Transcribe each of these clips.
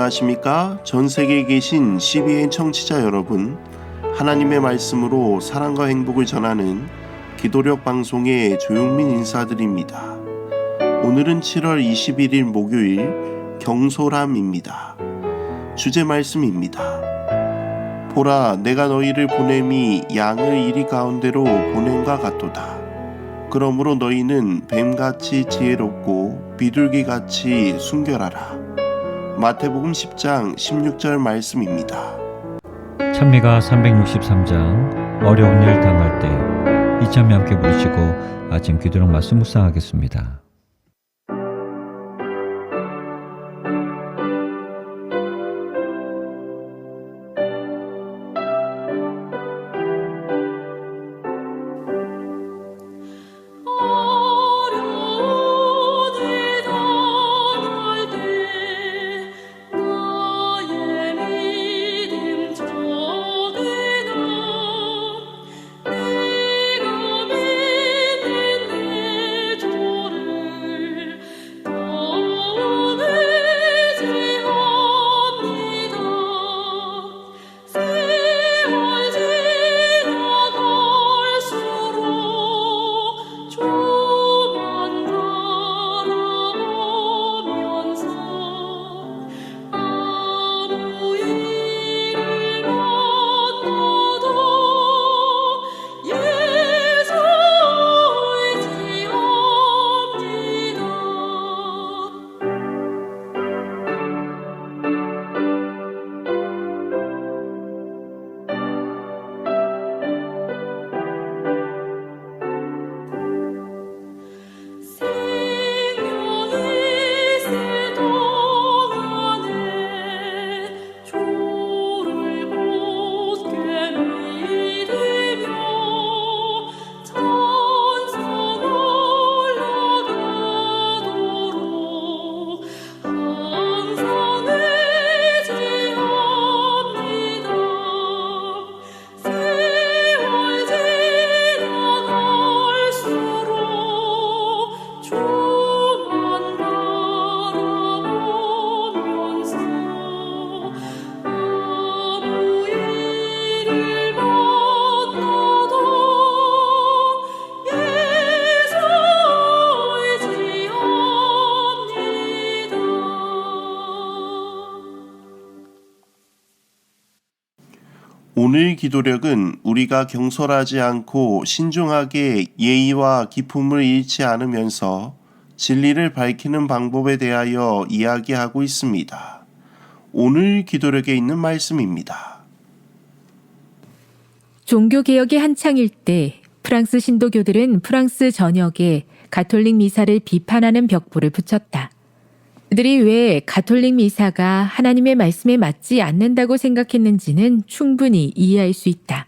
안녕하십니까? 전 세계에 계신 CBN 청취자 여러분, 하나님의 말씀으로 사랑과 행복을 전하는 기도력 방송의 조용민 인사드립니다. 오늘은 7월 21일 목요일 경솔함입니다. 주제 말씀입니다. 보라, 내가 너희를 보냄이 양을 이리 가운데로 보냄과 같도다. 그러므로 너희는 뱀같이 지혜롭고 비둘기같이 순결하라. 마태복음 10장 16절 말씀입니다. 찬미가 363장 어려운 일 당할 때 이 찬미 함께 부르시고 아침 기도력 말씀 묵상하겠습니다. 오늘 기도력은 우리가 경솔하지 않고 신중하게 예의와 기품을 잃지 않으면서 진리를 밝히는 방법에 대하여 이야기하고 있습니다. 오늘 기도력에 있는 말씀입니다. 종교개혁이 한창일 때 프랑스 신도교들은 프랑스 전역에 가톨릭 미사를 비판하는 벽보를 붙였다. 그들이 왜 가톨릭 미사가 하나님의 말씀에 맞지 않는다고 생각했는지는 충분히 이해할 수 있다.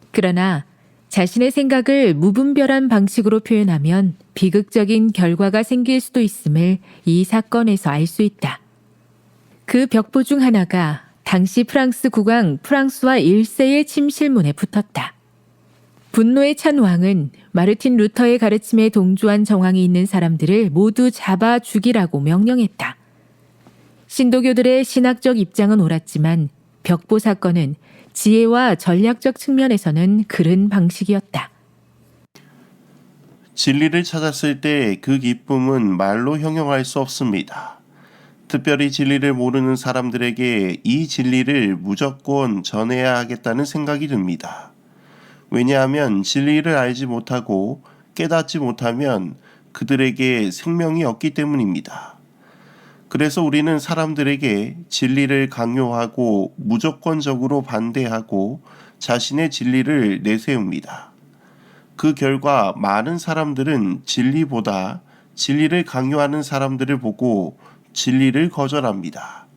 그러나 자신의 생각을 무분별한 방식으로 표현하면 비극적인 결과가 생길 수도 있음을 이 사건에서 알 수 있다. 그 벽보 중 하나가 당시 프랑스 국왕 프랑스와 1세의 침실문에 붙었다. 분노에 찬 왕은 마르틴 루터의 가르침에 동조한 정황이 있는 사람들을 모두 잡아 죽이라고 명령했다. 신도교들의 신학적 입장은 옳았지만 벽보 사건은 지혜와 전략적 측면에서는 그른 방식이었다. 진리를 찾았을 때 그 기쁨은 말로 형용할 수 없습니다. 특별히 진리를 모르는 사람들에게 이 진리를 무조건 전해야 하겠다는 생각이 듭니다. 왜냐하면 진리를 알지 못하고 깨닫지 못하면 그들에게 생명이 없기 때문입니다. 그래서 우리는 사람들에게 진리를 강요하고 무조건적으로 반대하고 자신의 진리를 내세웁니다. 그 결과 많은 사람들은 진리보다 진리를 강요하는 사람들을 보고 진리를 거절합니다.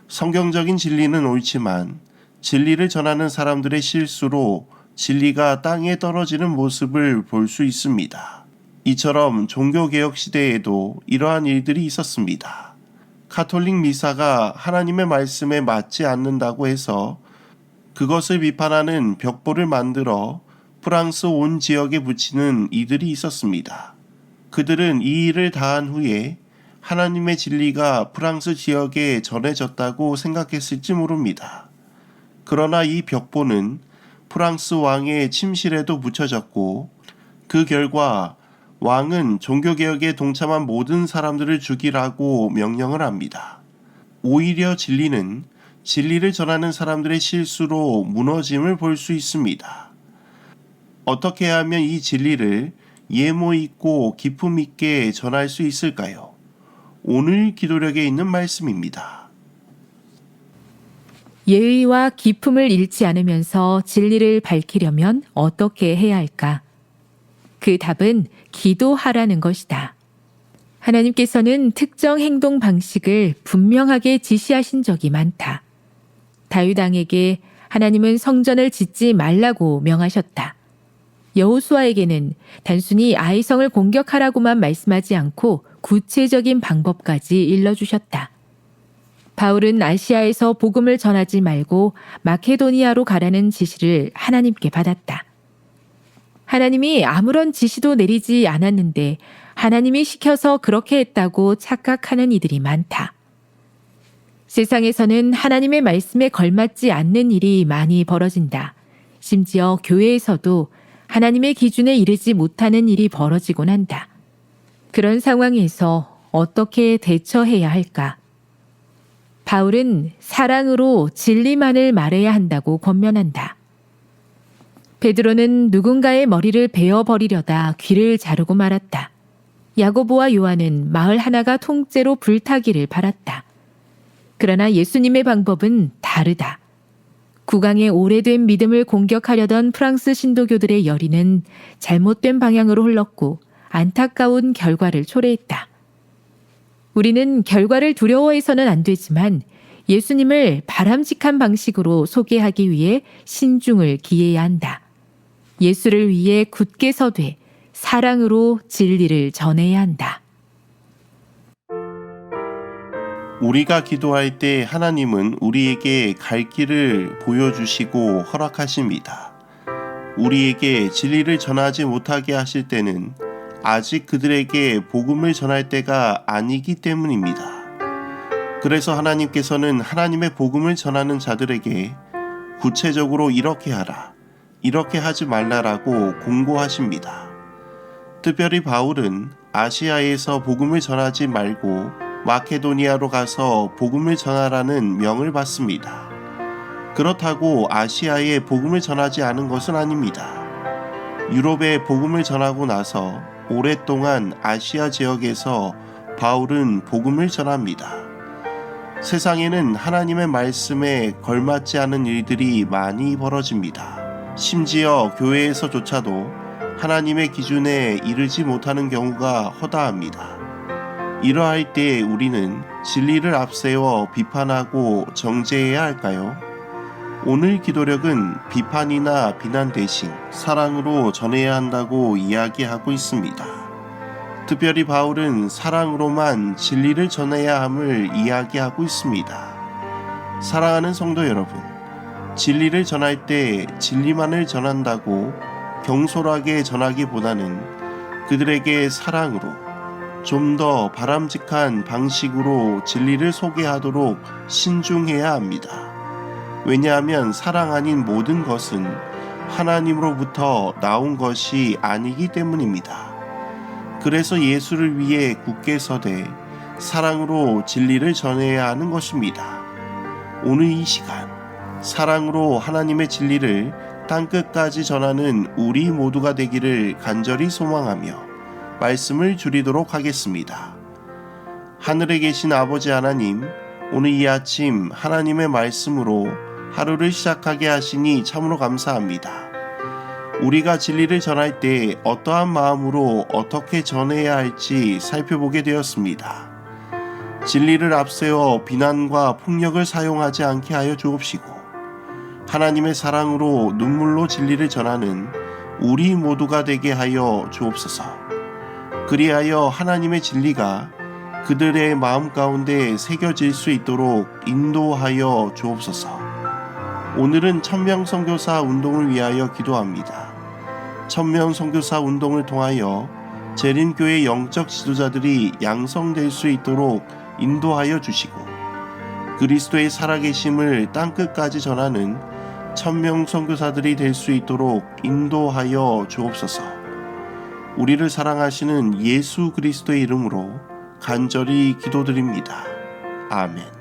성경적인 진리는 옳지만 진리를 전하는 사람들의 실수로 진리가 땅에 떨어지는 모습을 볼 수 있습니다. 이처럼 종교개혁 시대에도 이러한 일들이 있었습니다. 가톨릭 미사가 하나님의 말씀에 맞지 않는다고 해서 그것을 비판하는 벽보를 만들어 프랑스 온 지역에 붙이는 이들이 있었습니다. 그들은 이 일을 다한 후에 하나님의 진리가 프랑스 지역에 전해졌다고 생각했을지 모릅니다. 그러나 이 벽보는 프랑스 왕의 침실에도 붙여졌고 그 결과 왕은 종교개혁에 동참한 모든 사람들을 죽이라고 명령을 합니다. 오히려 진리는 진리를 전하는 사람들의 실수로 무너짐을 볼 수 있습니다. 어떻게 하면 이 진리를 예모 있고 기품 있게 전할 수 있을까요? 오늘 기도력에 있는 말씀입니다. 예의와 기품을 잃지 않으면서 진리를 밝히려면 어떻게 해야 할까? 그 답은 기도하라는 것이다. 하나님께서는 특정 행동 방식을 분명하게 지시하신 적이 많다. 다윗 왕에게 하나님은 성전을 짓지 말라고 명하셨다. 여호수아에게는 단순히 아이성을 공격하라고만 말씀하지 않고 구체적인 방법까지 일러주셨다. 바울은 아시아에서 복음을 전하지 말고 마케도니아로 가라는 지시를 하나님께 받았다. 하나님이 아무런 지시도 내리지 않았는데 하나님이 시켜서 그렇게 했다고 착각하는 이들이 많다. 세상에서는 하나님의 말씀에 걸맞지 않는 일이 많이 벌어진다. 심지어 교회에서도 하나님의 기준에 이르지 못하는 일이 벌어지곤 한다. 그런 상황에서 어떻게 대처해야 할까? 바울은 사랑으로 진리만을 말해야 한다고 권면한다. 베드로는 누군가의 머리를 베어버리려다 귀를 자르고 말았다. 야고보와 요한은 마을 하나가 통째로 불타기를 바랐다. 그러나 예수님의 방법은 다르다. 국왕의 오래된 믿음을 공격하려던 프랑스 신도교들의 열의는 잘못된 방향으로 흘렀고 안타까운 결과를 초래했다. 우리는 결과를 두려워해서는 안 되지만 예수님을 바람직한 방식으로 소개하기 위해 신중을 기해야 한다. 예수를 위해 굳게 서되 사랑으로 진리를 전해야 한다. 우리가 기도할 때 하나님은 우리에게 갈 길을 보여주시고 허락하십니다. 우리에게 진리를 전하지 못하게 하실 때는 아직 그들에게 복음을 전할 때가 아니기 때문입니다. 그래서 하나님께서는 하나님의 복음을 전하는 자들에게 구체적으로 이렇게 하라, 이렇게 하지 말라라고 공고하십니다. 특별히 바울은 아시아에서 복음을 전하지 말고 마케도니아로 가서 복음을 전하라는 명을 받습니다. 그렇다고 아시아에 복음을 전하지 않은 것은 아닙니다. 유럽에 복음을 전하고 나서 오랫동안 아시아 지역에서 바울은 복음을 전합니다. 세상에는 하나님의 말씀에 걸맞지 않은 일들이 많이 벌어집니다. 심지어 교회에서조차도 하나님의 기준에 이르지 못하는 경우가 허다합니다. 이러할 때 우리는 진리를 앞세워 비판하고 정죄해야 할까요? 오늘 기도력은 비판이나 비난 대신 사랑으로 전해야 한다고 이야기하고 있습니다. 특별히 바울은 사랑으로만 진리를 전해야 함을 이야기하고 있습니다. 사랑하는 성도 여러분, 진리를 전할 때 진리만을 전한다고 경솔하게 전하기보다는 그들에게 사랑으로 좀 더 바람직한 방식으로 진리를 소개하도록 신중해야 합니다. 왜냐하면 사랑 아닌 모든 것은 하나님으로부터 나온 것이 아니기 때문입니다. 그래서 예수를 위해 굳게 서되 사랑으로 진리를 전해야 하는 것입니다. 오늘 이 시간 사랑으로 하나님의 진리를 땅끝까지 전하는 우리 모두가 되기를 간절히 소망하며 말씀을 줄이도록 하겠습니다. 하늘에 계신 아버지 하나님, 오늘 이 아침 하나님의 말씀으로 하루를 시작하게 하시니 참으로 감사합니다. 우리가 진리를 전할 때 어떠한 마음으로 어떻게 전해야 할지 살펴보게 되었습니다. 진리를 앞세워 비난과 폭력을 사용하지 않게 하여 주옵시고 하나님의 사랑으로 눈물로 진리를 전하는 우리 모두가 되게 하여 주옵소서. 그리하여 하나님의 진리가 그들의 마음 가운데 새겨질 수 있도록 인도하여 주옵소서. 오늘은 천명 선교사 운동을 위하여 기도합니다. 천명 선교사 운동을 통하여 재림교회 영적 지도자들이 양성될 수 있도록 인도하여 주시고 그리스도의 살아계심을 땅끝까지 전하는 1000명 선교사들이 될 수 있도록 인도하여 주옵소서. 우리를 사랑하시는 예수 그리스도의 이름으로 간절히 기도드립니다. 아멘.